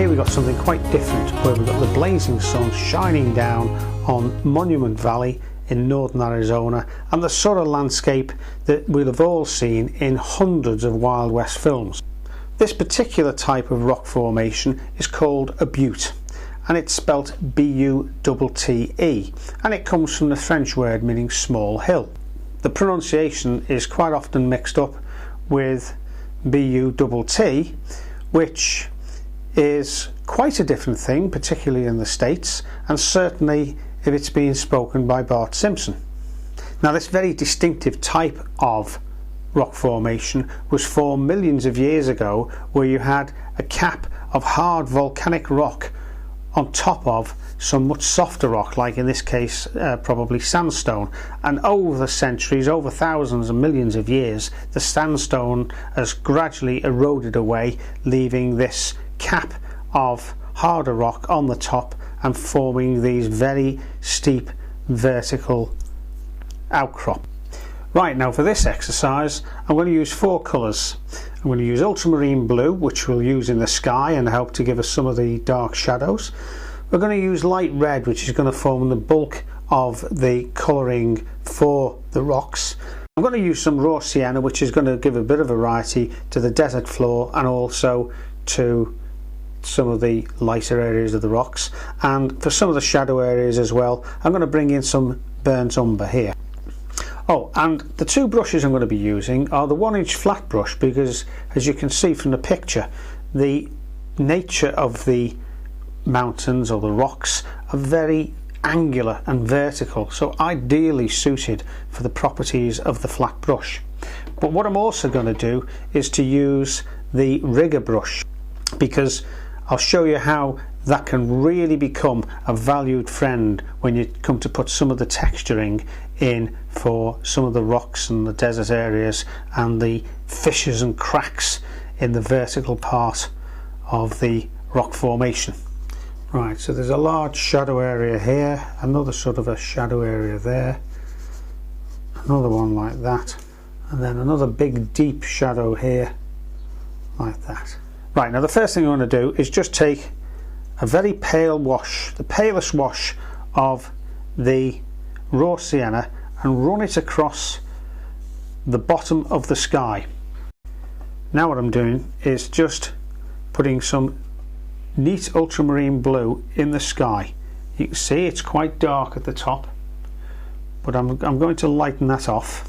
here we've got something quite different, where we've got the blazing sun shining down on Monument Valley in northern Arizona, and the sort of landscape that we'll have all seen in hundreds of Wild West films. This particular type of rock formation is called a butte, and it's spelt B-U-T-T-E, and it comes from the French word meaning small hill. The pronunciation is quite often mixed up with B-U-T-T, which is quite a different thing, particularly in the States, and certainly if it's being spoken by Bart Simpson. Now, this very distinctive type of rock formation was formed millions of years ago, where you had a cap of hard volcanic rock on top of some much softer rock, like in this case probably sandstone, and over the centuries, over thousands and millions of years, the sandstone has gradually eroded away, leaving this cap of harder rock on the top and forming these very steep vertical outcrop. Right, now for this exercise I'm going to use four colours. I'm going to use ultramarine blue, which we'll use in the sky and help to give us some of the dark shadows. We're going to use light red, which is going to form the bulk of the colouring for the rocks. I'm going to use some raw sienna, which is going to give a bit of variety to the desert floor and also to some of the lighter areas of the rocks, and for some of the shadow areas as well I'm going to bring in some burnt umber here. Oh, and the two brushes I'm going to be using are the 1-inch flat brush, because as you can see from the picture, the nature of the mountains or the rocks are very angular and vertical, so ideally suited for the properties of the flat brush. But what I'm also going to do is to use the rigger brush, because I'll show you how that can really become a valued friend when you come to put some of the texturing in for some of the rocks and the desert areas and the fissures and cracks in the vertical part of the rock formation. Right, so there's a large shadow area here, another sort of a shadow area there, another one like that, and then another big deep shadow here like that. Right, now the first thing I want to do is just take a very pale wash, the palest wash of the raw sienna, and run it across the bottom of the sky. Now what I'm doing is just putting some neat ultramarine blue in the sky. You can see it's quite dark at the top, but I'm going to lighten that off.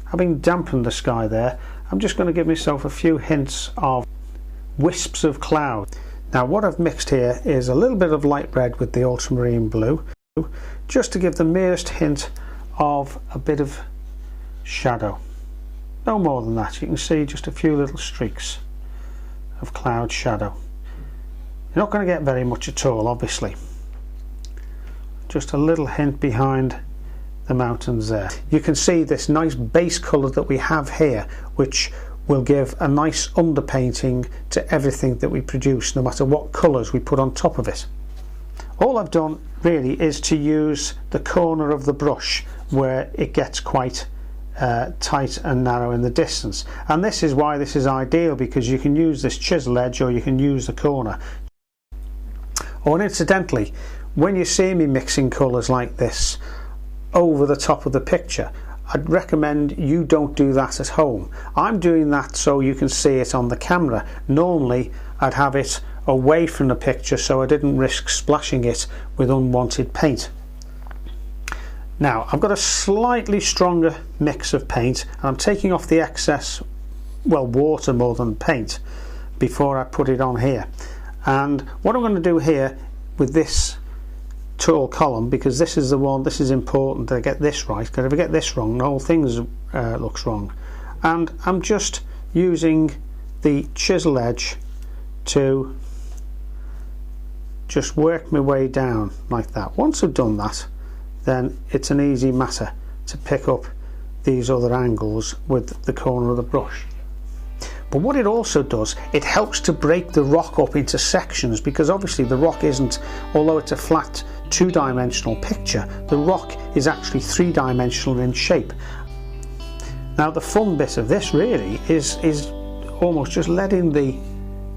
Having dampened the sky there, I'm just going to give myself a few hints of wisps of cloud. Now what I've mixed here is a little bit of light red with the ultramarine blue, just to give the merest hint of a bit of shadow. No more than that. You can see just a few little streaks of cloud shadow. You're not going to get very much at all, obviously. Just a little hint behind the mountains there. You can see this nice base colour that we have here, which will give a nice underpainting to everything that we produce, no matter what colours we put on top of it. All I've done really is to use the corner of the brush where it gets quite tight and narrow in the distance, and this is why this is ideal, because you can use this chisel edge or you can use the corner. Oh, and incidentally, when you see me mixing colours like this over the top of the picture, I'd recommend you don't do that at home. I'm doing that so you can see it on the camera. Normally I'd have it away from the picture so I didn't risk splashing it with unwanted paint. Now I've got a slightly stronger mix of paint, and I'm taking off the excess, well, water more than paint, before I put it on here. And what I'm going to do here with this tall column, because this is the one, this is important to get this right, because if I get this wrong the whole thing looks wrong, and I'm just using the chisel edge to just work my way down like that. Once I've done that, then it's an easy matter to pick up these other angles with the corner of the brush. But what it also does, it helps to break the rock up into sections, because obviously the rock isn't, although it's a flat two-dimensional picture, the rock is actually three-dimensional in shape. Now the fun bit of this really is almost just letting the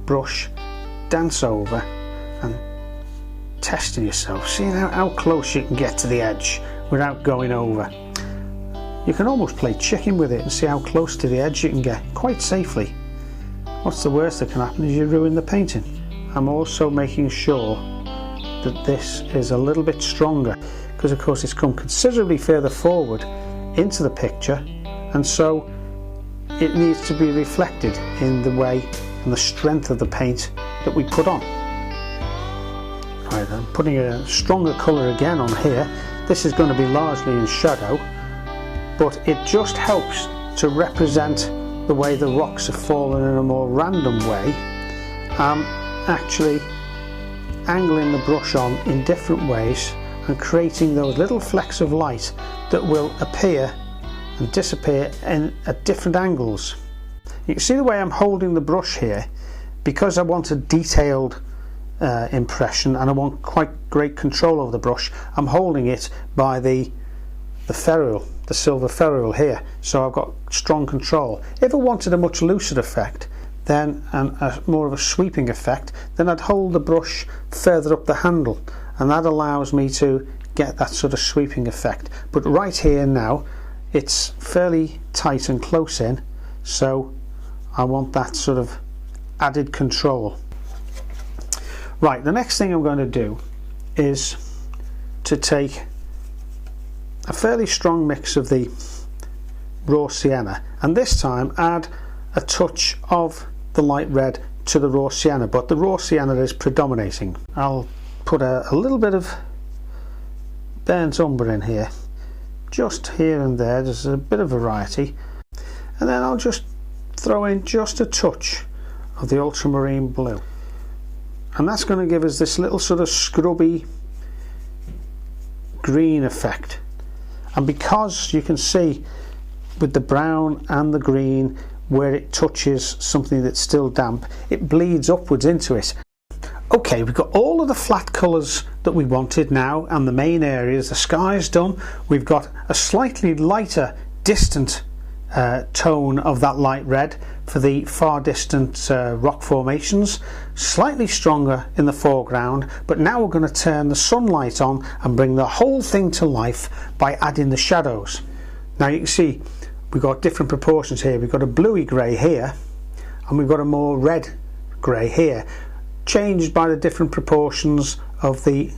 brush dance over and testing yourself, seeing how close you can get to the edge without going over. You can almost play chicken with it and see how close to the edge you can get quite safely. What's the worst that can happen is you ruin the painting. I'm also making sure that this is a little bit stronger, because of course it's come considerably further forward into the picture, and so it needs to be reflected in the way and the strength of the paint that we put on. Right, I'm putting a stronger colour again on here. This is going to be largely in shadow, but it just helps to represent the way the rocks have fallen in a more random way. Actually angling the brush on in different ways and creating those little flecks of light that will appear and disappear at different angles. You can see the way I'm holding the brush here, because I want a detailed impression and I want quite great control over the brush. I'm holding it by the ferrule, the silver ferrule here, so I've got strong control. If I wanted a much looser effect, then more of a sweeping effect, then I'd hold the brush further up the handle, and that allows me to get that sort of sweeping effect. But right here now it's fairly tight and close in, so I want that sort of added control. Right, the next thing I'm going to do is to take a fairly strong mix of the raw sienna, and this time add a touch of the light red to the raw sienna, but the raw sienna is predominating. I'll put a little bit of burnt umber in here, just here and there. There's a bit of variety, and then I'll just throw in just a touch of the ultramarine blue, and that's going to give us this little sort of scrubby green effect. And because you can see with the brown and the green where it touches something that's still damp, it bleeds upwards into it. Okay, we've got all of the flat colours that we wanted now, and the main areas. The sky's done. We've got a slightly lighter distant tone of that light red for the far distant rock formations, slightly stronger in the foreground, but now we're going to turn the sunlight on and bring the whole thing to life by adding the shadows. Now you can see we've got different proportions here. We've got a bluey grey here, and we've got a more red grey here, changed by the different proportions of the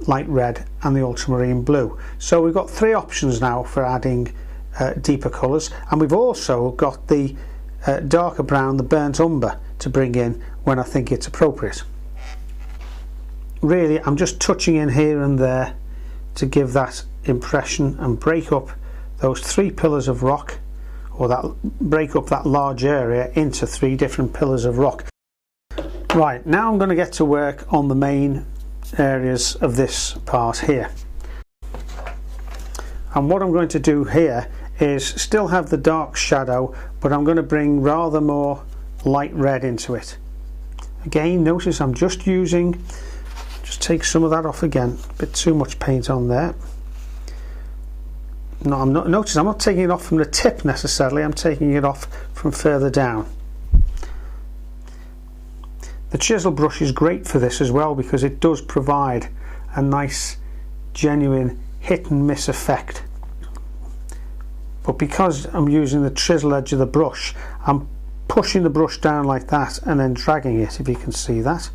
light red and the ultramarine blue. So we've got three options now for adding deeper colours, and we've also got the darker brown, the burnt umber, to bring in when I think it's appropriate. Really, I'm just touching in here and there to give that impression and break up those three pillars of rock, or break up that large area into three different pillars of rock. Right, now I'm going to get to work on the main areas of this part here. And what I'm going to do here is still have the dark shadow, but I'm going to bring rather more light red into it. Again, notice I'm just take some of that off again, a bit too much paint on there. No, I'm not taking it off from the tip necessarily, I'm taking it off from further down. The chisel brush is great for this as well, because it does provide a nice genuine hit and miss effect. But because I'm using the chisel edge of the brush, I'm pushing the brush down like that and then dragging it, if you can see that.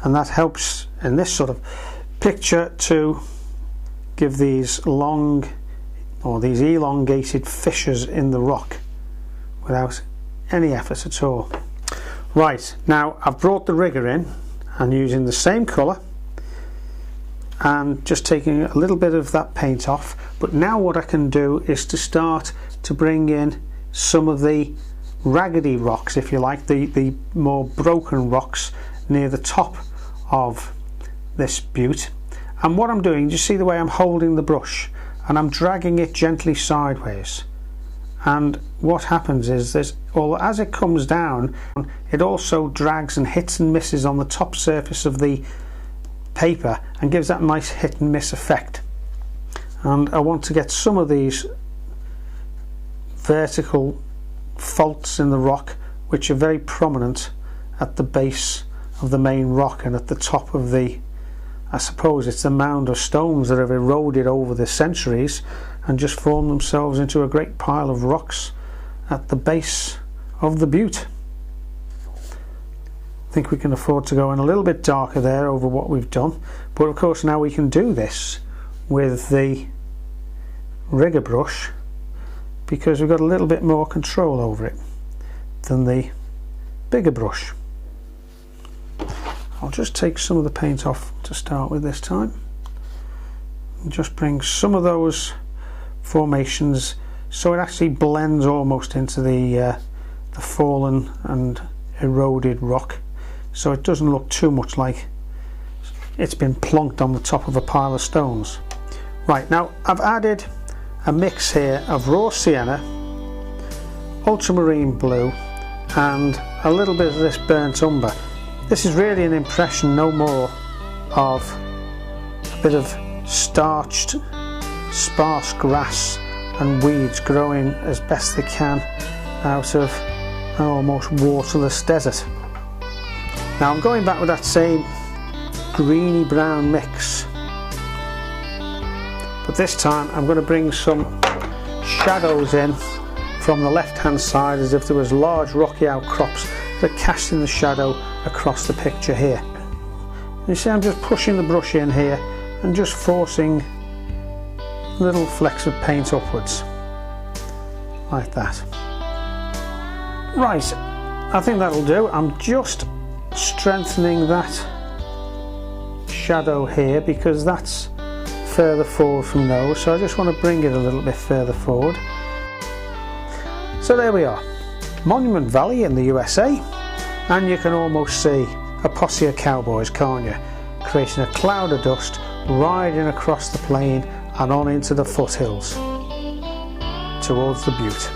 And that helps in this sort of picture to give these long, or these elongated fissures in the rock without any effort at all. Right, now I've brought the rigger in and using the same colour and just taking a little bit of that paint off, but now what I can do is to start to bring in some of the raggedy rocks, if you like, the more broken rocks near the top of this butte. And what I'm doing, you see the way I'm holding the brush and I'm dragging it gently sideways, and what happens is as it comes down, it also drags and hits and misses on the top surface of the paper and gives that nice hit and miss effect. And I want to get some of these vertical faults in the rock which are very prominent at the base of the main rock, and at the top of the, I suppose it's the mound of stones that have eroded over the centuries and just formed themselves into a great pile of rocks at the base of the butte. I think we can afford to go in a little bit darker there over what we've done, but of course now we can do this with the rigger brush because we've got a little bit more control over it than the bigger brush. I'll just take some of the paint off to start with this time and just bring some of those formations so it actually blends almost into the fallen and eroded rock, so it doesn't look too much like it's been plonked on the top of a pile of stones. Right, now I've added a mix here of raw sienna, ultramarine blue and a little bit of this burnt umber. This is really an impression no more of a bit of starched sparse grass and weeds growing as best they can out of an almost waterless desert. Now I'm going back with that same greeny brown mix, but this time I'm going to bring some shadows in from the left hand side as if there was large rocky outcrops that are casting the shadow across the picture here. You see, I'm just pushing the brush in here and just forcing little flecks of paint upwards like that. Right, I think that'll do. I'm just strengthening that shadow here because that's further forward from those, so I just want to bring it a little bit further forward. So there we are, Monument Valley in the USA, and you can almost see a posse of cowboys, can't you, creating a cloud of dust riding across the plain and on into the foothills towards the butte.